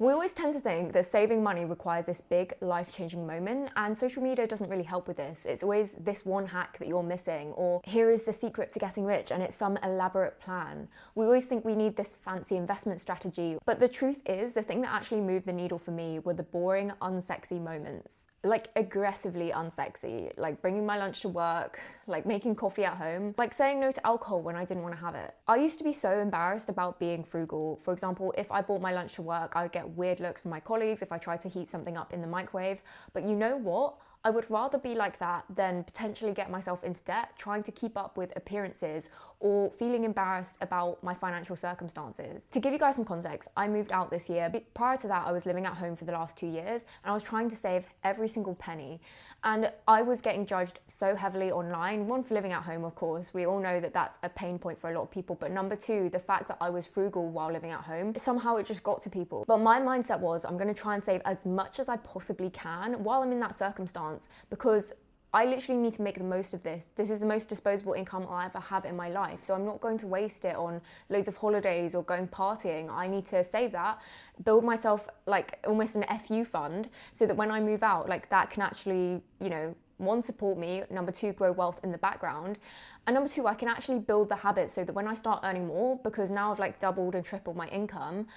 We always tend to think that saving money requires this big life-changing moment, and social media doesn't really help with this. It's always this one hack that you're missing, or here is the secret to getting rich, and it's some elaborate plan. We always think we need this fancy investment strategy, but the truth is, the thing that actually moved the needle for me were the boring, unsexy moments. Like aggressively unsexy, like bringing my lunch to work, like making coffee at home, like saying no to alcohol when I didn't want to have it. I used to be so embarrassed about being frugal. For example, if I bought my lunch to work, I would get weird looks from my colleagues if I tried to heat something up in the microwave. But you know what? I would rather be like that than potentially get myself into debt trying to keep up with appearances or feeling embarrassed about my financial circumstances. To give you guys some context, I moved out this year. Prior to that, I was living at home for the last 2 years and I was trying to save every single penny. And I was getting judged so heavily online. One, for living at home, of course. We all know that that's a pain point for a lot of people. But number two, the fact that I was frugal while living at home, somehow it just got to people. But my mindset was, I'm going to try and save as much as I possibly can while I'm in that circumstance, because I literally need to make the most of this. This is the most disposable income I'll ever have in my life. So I'm not going to waste it on loads of holidays or going partying. I need to save that, build myself like almost an FU fund so that when I move out, like that can actually, you know, one, support me, number two, grow wealth in the background, and number two, I can actually build the habits so that when I start earning more, because now I've like doubled and tripled my income,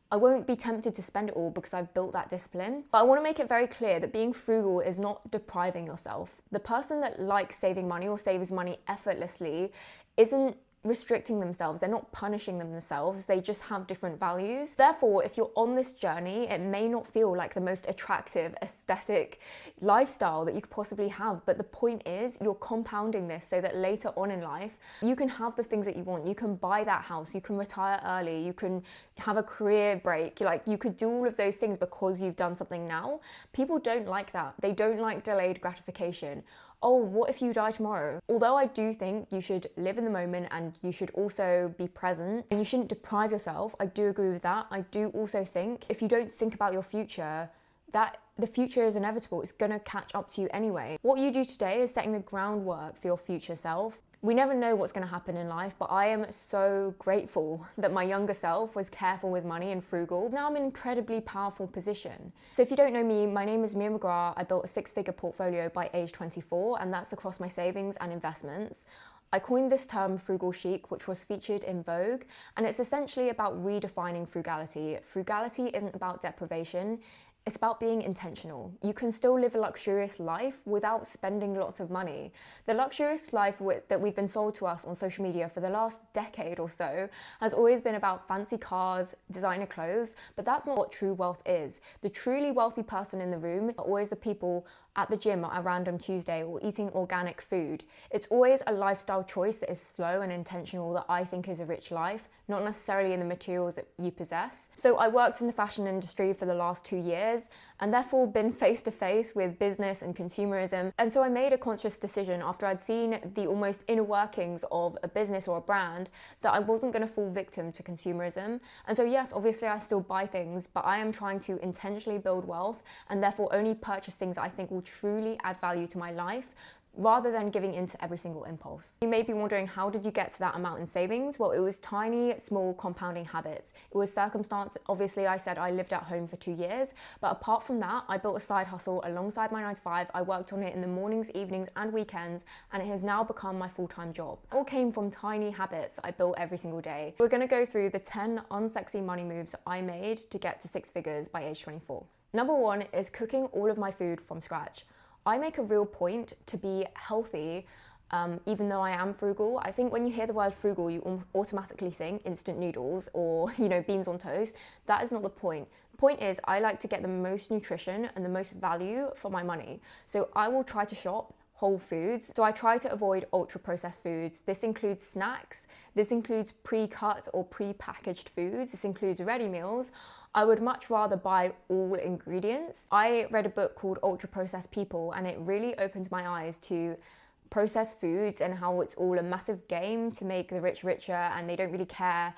I won't be tempted to spend it all because I've built that discipline. But I want to make it very clear that being frugal is not depriving yourself. The person that likes saving money or saves money effortlessly isn't restricting themselves, they're not punishing themselves, they just have different values. Therefore, if you're on this journey, it may not feel like the most attractive, aesthetic lifestyle that you could possibly have, but the point is you're compounding this so that later on in life, you can have the things that you want. You can buy that house, you can retire early, you can have a career break, like you could do all of those things because you've done something now. People don't like that. They don't like delayed gratification. Oh, what if you die tomorrow? Although I do think you should live in the moment and you should also be present and you shouldn't deprive yourself, I do agree with that. I do also think if you don't think about your future, that the future is inevitable. It's gonna catch up to you anyway. What you do today is setting the groundwork for your future self. We never know what's going to happen in life, but I am so grateful that my younger self was careful with money and frugal. Now I'm in an incredibly powerful position. So if you don't know me, my name is Mia McGrath. I built a 6-figure portfolio by age 24, and that's across my savings and investments. I coined this term Frugal Chic, which was featured in Vogue, and it's essentially about redefining frugality. Frugality isn't about deprivation. It's about being intentional. You can still live a luxurious life without spending lots of money. The luxurious life that we've been sold to us on social media for the last decade or so has always been about fancy cars, designer clothes, but that's not what true wealth is. The truly wealthy person in the room are always the people at the gym on a random Tuesday or eating organic food. It's always a lifestyle choice that is slow and intentional that I think is a rich life, not necessarily in the materials that you possess. So I worked in the fashion industry for the last 2 years and therefore been face to face with business and consumerism. And so I made a conscious decision after I'd seen the almost inner workings of a business or a brand that I wasn't going to fall victim to consumerism. And so yes, obviously I still buy things, but I am trying to intentionally build wealth and therefore only purchase things I think will truly add value to my life, rather than giving into every single impulse. You may be wondering, how did you get to that amount in savings? Well, it was tiny, small compounding habits. It was circumstance. Obviously, I said I lived at home for 2 years, but apart from that, I built a side hustle alongside my 9 to 5. I worked on it in the mornings, evenings, and weekends, and it has now become my full-time job. It all came from tiny habits I built every single day. We're gonna go through the 10 unsexy money moves I made to get to 6 figures by age 24. Number 1 is cooking all of my food from scratch. I make a real point to be healthy, even though I am frugal. I think when you hear the word frugal, you automatically think instant noodles or, you know, beans on toast. That is not the point. The point is I like to get the most nutrition and the most value for my money. So I will try to shop whole foods. So I try to avoid ultra-processed foods. This includes snacks. This includes pre-cut or pre-packaged foods. This includes ready meals. I would much rather buy all ingredients. I read a book called Ultra-Processed People, and it really opened my eyes to processed foods and how it's all a massive game to make the rich richer and they don't really care.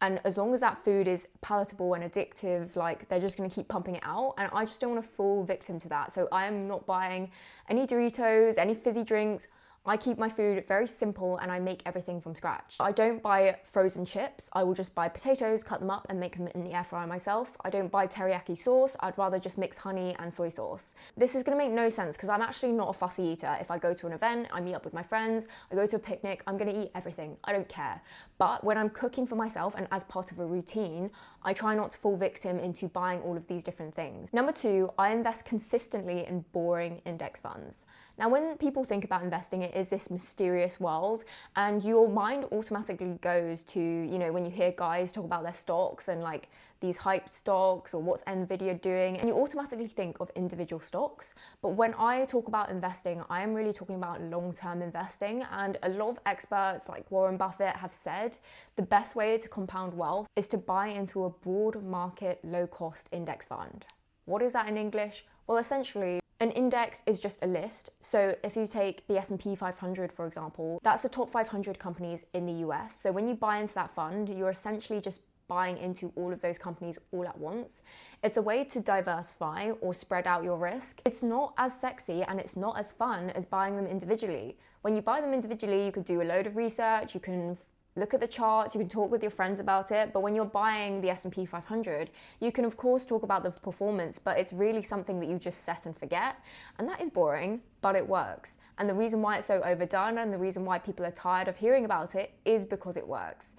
And as long as that food is palatable and addictive, like they're just gonna keep pumping it out. And I just don't wanna fall victim to that. So I am not buying any Doritos, any fizzy drinks. I keep my food very simple and I make everything from scratch. I don't buy frozen chips. I will just buy potatoes, cut them up and make them in the air fryer myself. I don't buy teriyaki sauce. I'd rather just mix honey and soy sauce. This is gonna make no sense because I'm actually not a fussy eater. If I go to an event, I meet up with my friends, I go to a picnic, I'm gonna eat everything. I don't care. But when I'm cooking for myself and as part of a routine, I try not to fall victim into buying all of these different things. Number two, I invest consistently in boring index funds. Now, when people think about investing, it is this mysterious world, and your mind automatically goes to, you know, when you hear guys talk about their stocks and like these hype stocks or what's Nvidia doing, and you automatically think of individual stocks. But when I talk about investing, I am really talking about long-term investing, and a lot of experts like Warren Buffett have said the best way to compound wealth is to buy into a broad market, low-cost index fund. What is that in English? Well, essentially, an index is just a list. So if you take the S&P 500, for example, that's the top 500 companies in the US. So when you buy into that fund, you're essentially just buying into all of those companies all at once. It's a way to diversify or spread out your risk. It's not as sexy and it's not as fun as buying them individually. When you buy them individually, you could do a load of research, you can look at the charts, you can talk with your friends about it, but when you're buying the S&P 500, you can of course talk about the performance, but it's really something that you just set and forget, and that is boring, but it works. And the reason why it's so overdone and the reason why people are tired of hearing about it is because it works.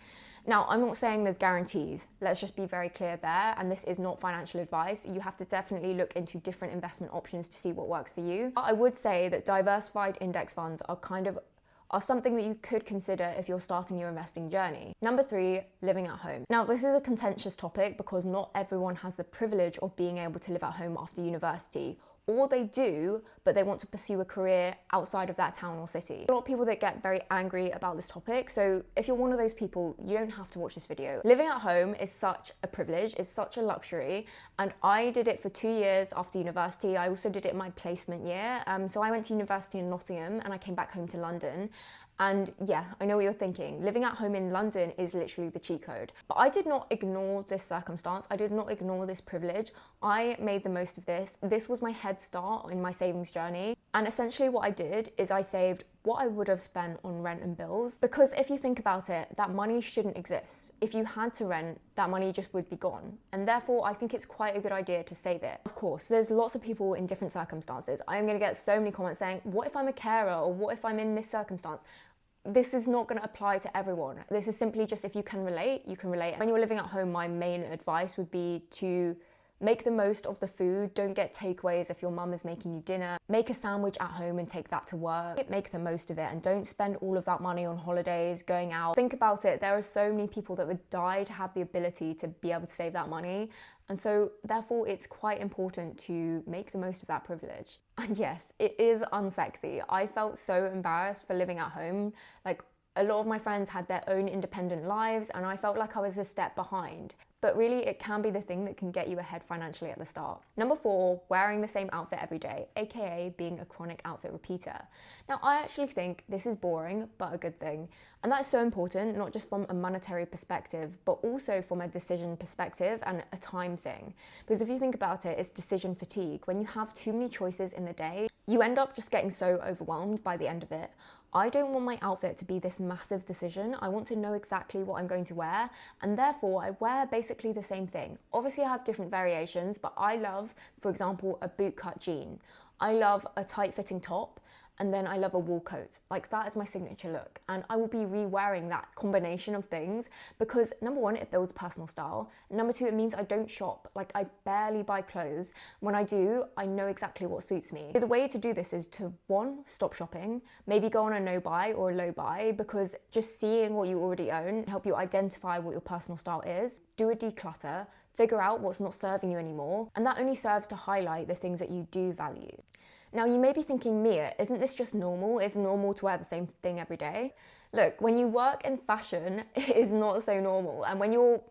Now, I'm not saying there's guarantees. Let's just be very clear there, and this is not financial advice. You have to definitely look into different investment options to see what works for you. I would say that diversified index funds are something that you could consider if you're starting your investing journey. Number three, living at home. Now, this is a contentious topic because not everyone has the privilege of being able to live at home after university. Or they do, but they want to pursue a career outside of that town or city. A lot of people that get very angry about this topic, so if you're one of those people, you don't have to watch this video. Living at home is such a privilege, it's such a luxury, and I did it for 2 years after university. I also did it in my placement year. So I went to university in Nottingham and I came back home to London. And yeah, I know what you're thinking. Living at home in London is literally the cheat code. But I did not ignore this circumstance. I did not ignore this privilege. I made the most of this. This was my head start in my savings journey. And essentially what I did is I saved what I would have spent on rent and bills. Because if you think about it, that money shouldn't exist. If you had to rent, that money just would be gone. And therefore, I think it's quite a good idea to save it. Of course, there's lots of people in different circumstances. I am gonna get so many comments saying, what if I'm a carer, or what if I'm in this circumstance? This is not going to apply to everyone. This is simply just if you can relate, you can relate. When you're living at home, my main advice would be to make the most of the food. Don't get takeaways if your mum is making you dinner. Make a sandwich at home and take that to work. Make the most of it and don't spend all of that money on holidays, going out. Think about it. There are so many people that would die to have the ability to be able to save that money. And so therefore it's quite important to make the most of that privilege. And yes, it is unsexy. I felt so embarrassed for living at home. Like, a lot of my friends had their own independent lives and I felt like I was a step behind. But really, it can be the thing that can get you ahead financially at the start. Number four, wearing the same outfit every day, aka being a chronic outfit repeater. Now, I actually think this is boring, but a good thing. And that's so important, not just from a monetary perspective, but also from a decision perspective and a time thing. Because if you think about it, it's decision fatigue. When you have too many choices in the day, you end up just getting so overwhelmed by the end of it. I don't want my outfit to be this massive decision. I want to know exactly what I'm going to wear, and therefore I wear basically the same thing. Obviously I have different variations, but I love, for example, a bootcut jean. I love a tight fitting top, and then I love a wool coat. Like, that is my signature look. And I will be re-wearing that combination of things because number one, it builds personal style. Number two, it means I don't shop. Like, I barely buy clothes. When I do, I know exactly what suits me. So the way to do this is to, one, stop shopping, maybe go on a no buy or a low buy, because just seeing what you already own help you identify what your personal style is. Do a declutter, figure out what's not serving you anymore, and that only serves to highlight the things that you do value. Now, you may be thinking, Mia, isn't this just normal? Is it normal to wear the same thing every day? Look, when you work in fashion, it is not so normal. And when you're,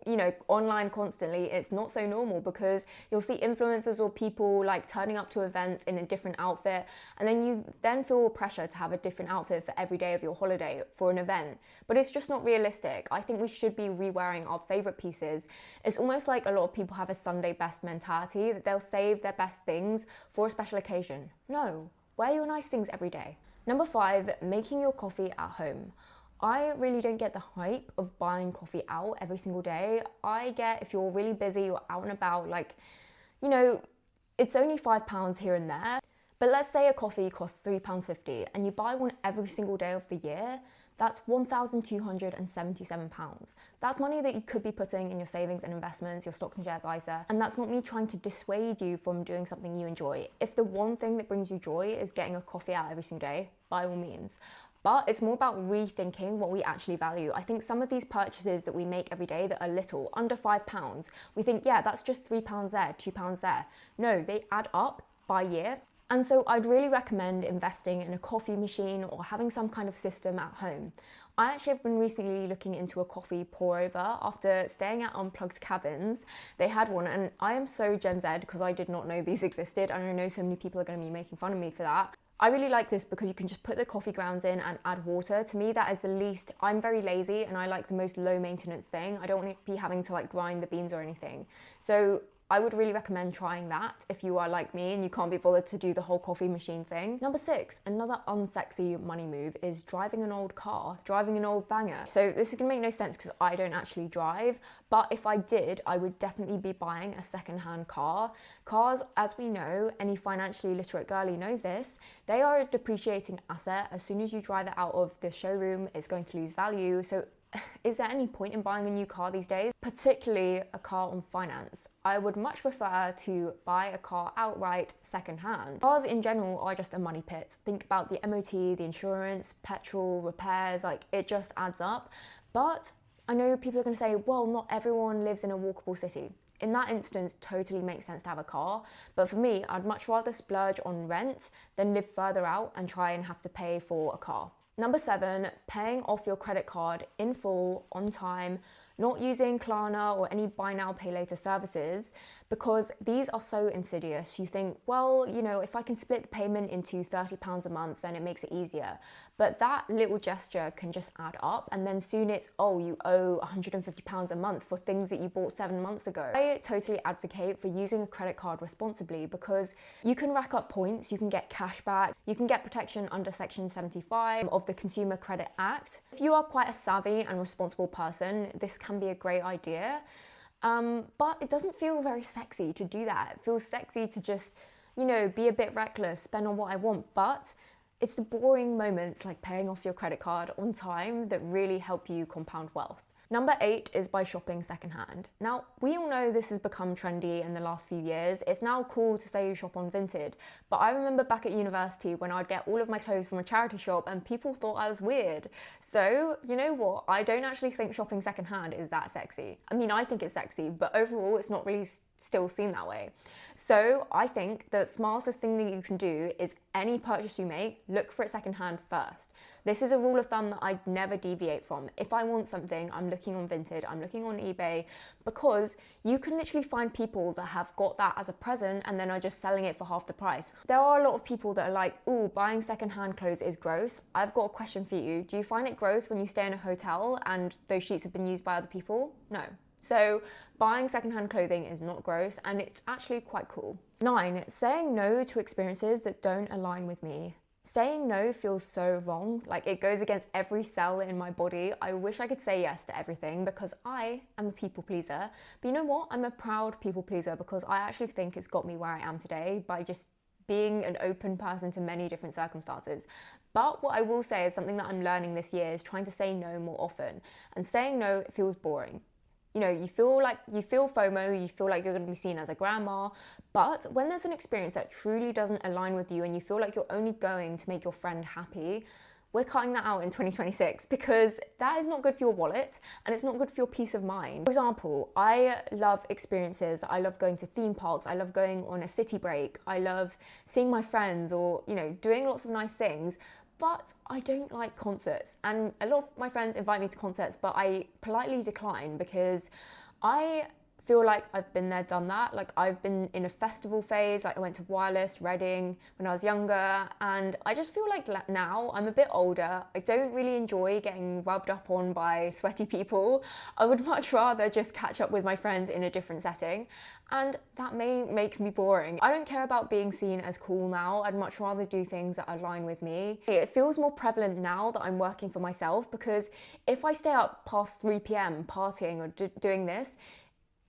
online constantly, it's not so normal because you'll see influencers or people like turning up to events in a different outfit. And then you then feel pressure to have a different outfit for every day of your holiday for an event. But it's just not realistic. I think we should be re-wearing our favorite pieces. It's almost like a lot of people have a Sunday best mentality, that they'll save their best things for a special occasion. No, wear your nice things every day. Number 5, making your coffee at home. I really don't get the hype of buying coffee out every single day. I get if you're really busy, you're out and about, like, you know, it's only £5 here and there. But let's say a coffee costs £3.50 and you buy one every single day of the year, that's £1,277. That's money that you could be putting in your savings and investments, your stocks and shares ISA, and that's not me trying to dissuade you from doing something you enjoy. If the one thing that brings you joy is getting a coffee out every single day, by all means. But it's more about rethinking what we actually value. I think some of these purchases that we make every day that are little, under £5, we think, yeah, that's just £3 there, £2 there. No, they add up by year. And so I'd really recommend investing in a coffee machine or having some kind of system at home. I actually have been recently looking into a coffee pour over after staying at Unplugged Cabins. They had one, and I am so Gen Z because I did not know these existed, and I know so many people are going to be making fun of me for that. I really like this because you can just put the coffee grounds in and add water. To me, that is the least, I'm very lazy and I like the most low maintenance thing. I don't want to be having to like grind the beans or anything. So I would really recommend trying that if you are like me and you can't be bothered to do the whole coffee machine thing. Number 6, another unsexy money move is driving an old car, driving an old banger. So this is gonna make no sense because I don't actually drive, but if I did, I would definitely be buying a secondhand car. Cars, as we know, any financially literate girly knows this, they are a depreciating asset. As soon as you drive it out of the showroom, it's going to lose value. So is there any point in buying a new car these days? Particularly a car on finance. I would much prefer to buy a car outright secondhand. Cars in general are just a money pit. Think about the MOT, the insurance, petrol, repairs, like it just adds up. But I know people are gonna say, well, not everyone lives in a walkable city. In that instance, totally makes sense to have a car. But for me, I'd much rather splurge on rent than live further out and try and have to pay for a car. Number 7, paying off your credit card in full, on time, not using Klarna or any buy now, pay later services, because these are so insidious. You think, well, you know, if I can split the payment into £30 a month, then it makes it easier. But that little gesture can just add up, and then soon it's, oh, you owe £150 a month for things that you bought 7 months ago. I totally advocate for using a credit card responsibly because you can rack up points, you can get cash back, you can get protection under Section 75 of the Consumer Credit Act. If you are quite a savvy and responsible person, this can be a great idea. But it doesn't feel very sexy to do that. It feels sexy to just, you know, be a bit reckless, spend on what I want, but it's the boring moments like paying off your credit card on time that really help you compound wealth. Number 8 is by shopping secondhand. Now, we all know this has become trendy in the last few years. It's now cool to say you shop on Vinted, but I remember back at university when I'd get all of my clothes from a charity shop and people thought I was weird. So, you know what? I don't actually think shopping secondhand is that sexy. I mean, I think it's sexy, but overall it's not really still seen that way. So I think the smartest thing that you can do is any purchase you make, look for it secondhand first. This is a rule of thumb that I'd never deviate from. If I want something, I'm looking on Vinted, I'm looking on eBay, because you can literally find people that have got that as a present and then are just selling it for half the price. There are a lot of people that are like, ooh, buying secondhand clothes is gross. I've got a question for you. Do you find it gross when you stay in a hotel and those sheets have been used by other people? No. So buying secondhand clothing is not gross and it's actually quite cool. 9, saying no to experiences that don't align with me. Saying no feels so wrong, like it goes against every cell in my body. I wish I could say yes to everything because I am a people pleaser. But you know what? I'm a proud people pleaser because I actually think it's got me where I am today by just being an open person to many different circumstances. But what I will say is something that I'm learning this year is trying to say no more often. And saying no feels boring. You know, you feel FOMO, you feel like you're going to be seen as a grandma, but when there's an experience that truly doesn't align with you and you feel like you're only going to make your friend happy, we're cutting that out in 2026 because that is not good for your wallet and it's not good for your peace of mind. For example, I love experiences. I love going to theme parks. I love going on a city break. I love seeing my friends or, you know, doing lots of nice things. But I don't like concerts, and a lot of my friends invite me to concerts, but I politely decline because I feel like I've been there, done that. Like I've been in a festival phase, like I went to Wireless, Reading when I was younger, and I just feel like now I'm a bit older. I don't really enjoy getting rubbed up on by sweaty people. I would much rather just catch up with my friends in a different setting, and that may make me boring. I don't care about being seen as cool now. I'd much rather do things that align with me. It feels more prevalent now that I'm working for myself, because if I stay up past 3 p.m. partying or doing this,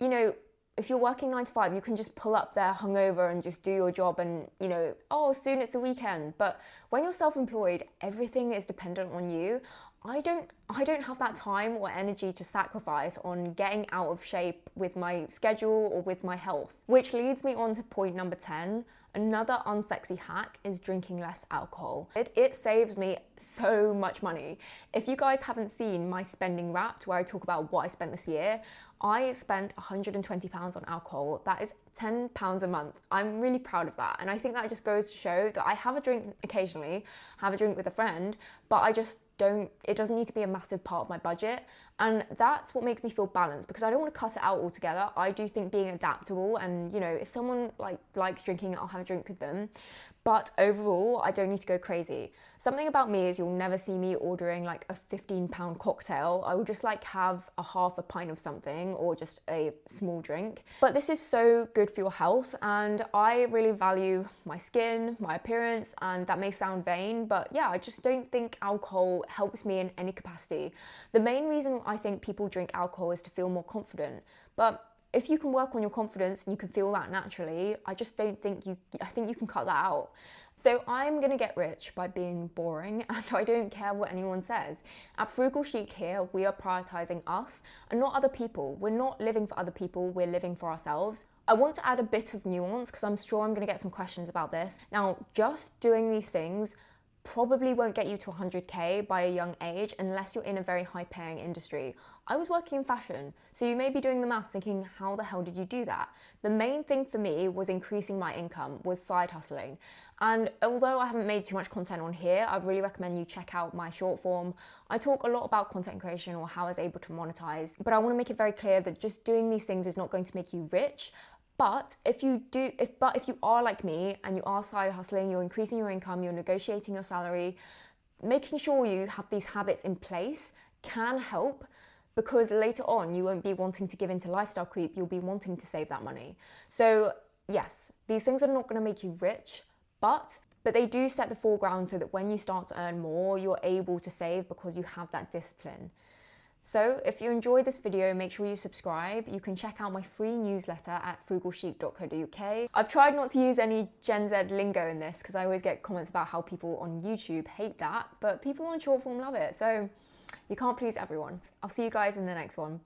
you know, if you're working 9 to 5, you can just pull up there hungover and just do your job and, you know, oh, soon it's the weekend. But when you're self-employed, everything is dependent on you. I don't have that time or energy to sacrifice on getting out of shape with my schedule or with my health. Which leads me on to point number 10. Another unsexy hack is drinking less alcohol. It saves me so much money. If you guys haven't seen my spending wrapped, where I talk about what I spent this year, I spent £120 on alcohol. That is £10 a month. I'm really proud of that. And I think that just goes to show that I have a drink occasionally, have a drink with a friend, but it doesn't need to be a massive part of my budget. And that's what makes me feel balanced, because I don't want to cut it out altogether. I do think being adaptable, and you know, if someone likes drinking, I'll have a drink with them. But overall, I don't need to go crazy. Something about me is you'll never see me ordering like a £15 cocktail. I will just like have a half a pint of something or just a small drink. But this is so good for your health, and I really value my skin, my appearance, and that may sound vain, but yeah, I just don't think alcohol helps me in any capacity. The main reason I think people drink alcohol is to feel more confident. But if you can work on your confidence and you can feel that naturally, I think you can cut that out. So I'm gonna get rich by being boring, and I don't care what anyone says. At Frugal Chic here, we are prioritizing us and not other people. We're not living for other people, we're living for ourselves. I want to add a bit of nuance, because I'm sure I'm gonna get some questions about this. Now, just doing these things probably won't get you to 100k by a young age unless you're in a very high paying industry. I was working in fashion, so you may be doing the maths thinking, how the hell did you do that? The main thing for me was increasing my income, was side hustling. And although I haven't made too much content on here, I'd really recommend you check out my short form. I talk a lot about content creation or how I was able to monetize, but I want to make it very clear that just doing these things is not going to make you rich. But if you are like me and you are side hustling, you're increasing your income, you're negotiating your salary, making sure you have these habits in place can help, because later on you won't be wanting to give into lifestyle creep, you'll be wanting to save that money. So yes, these things are not going to make you rich, but they do set the foreground so that when you start to earn more, you're able to save because you have that discipline. So if you enjoyed this video, make sure you subscribe. You can check out my free newsletter at frugalchic.co.uk. I've tried not to use any Gen Z lingo in this, because I always get comments about how people on YouTube hate that, but people on short form love it. So you can't please everyone. I'll see you guys in the next one.